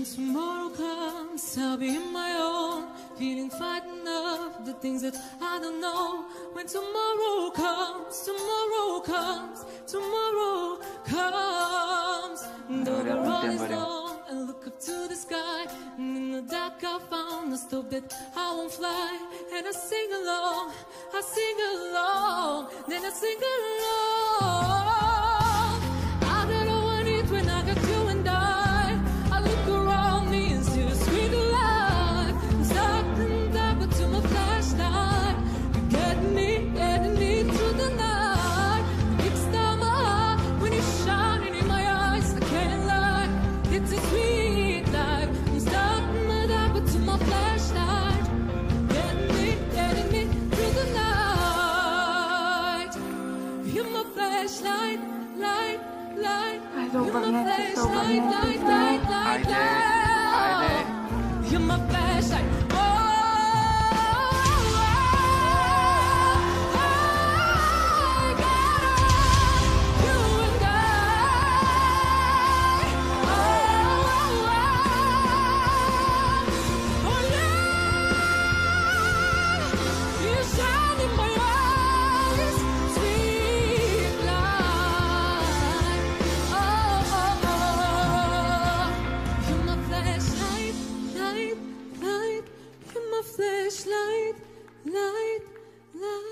When tomorrow comes, I'll be in my own, feeling frightened of the things that I don't know. When tomorrow comes, tomorrow comes, tomorrow comes. Though the road is long, I look up to the sky, and in the dark I found a stop that I won't fly. And I sing along, I sing along, then I sing along. I got all I need when I got you and I look around me and see the sweet light. I'm stuck in the dark, but to my flashlight, you getting me through the night. You kickstart my heart when you're shining in my eyes. I can't lie, it's a sweet life. I'm stuck in the dark, but to my flashlight, getting me through the night. You're my flashlight, light, light. You're my flashlight, light, light, light, light. You're my flashlight. Flashlight, light, light.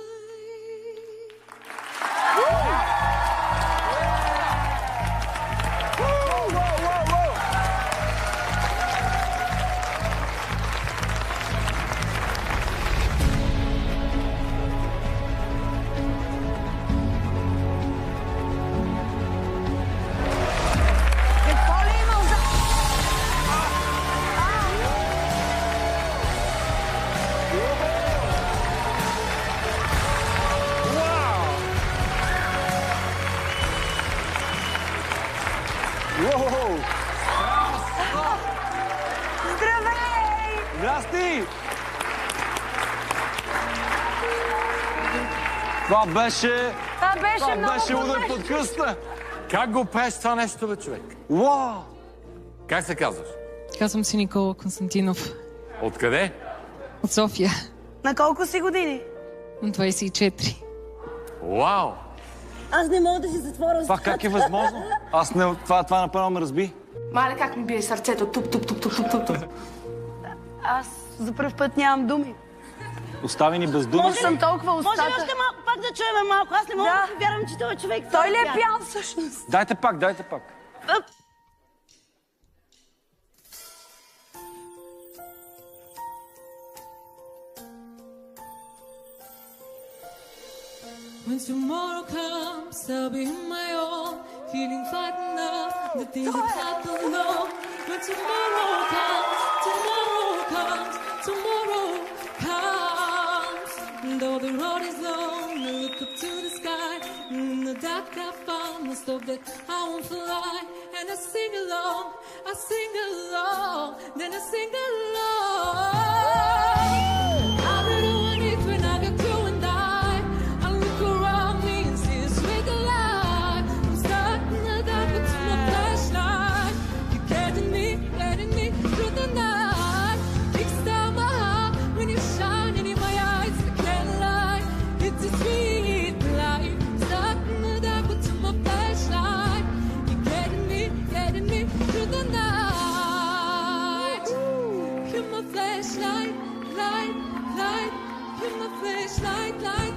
Здравей! Здрасти! Това беше много удар под кръста. Как го пееш това нещо, бе, човек? Уау! Как се казваш? Казвам си Никола Константинов Откъде? от София. На колко си години? На 24. Вау! Аз не мога да си затворя Това как е възможно? Аз не... Това направо ме разби. Мале, как ми бие сърцето? Туп, туп, туп, туп, туп, туп. Аз за първ път нямам думи. Остави ни без думи. Може съм толкова устата. Може още пак да чуем малко. Аз не мога да вярвам, че този човек... Той ли е пян всъщност? Дайте пак. When tomorrow comes, I'll be in my own, feeling frightened of the things that I don't know. When tomorrow comes, tomorrow comes. Though the road is long, I look up to the sky, and in the dark I found a stop that I won't fly. And I sing along, then I sing along. I don't know what it when I got you and I look around me and see a sweet light. I'm stuck in the dark, but to my flashlight, you're getting me through the night. Kickstart my heart when you're shining in my eyes. I can't lie, it's a sweet life. I'm stuck in the dark, but to my flashlight, you're getting me through the night. You're my flashlight, light, light. You're my flashlight, light.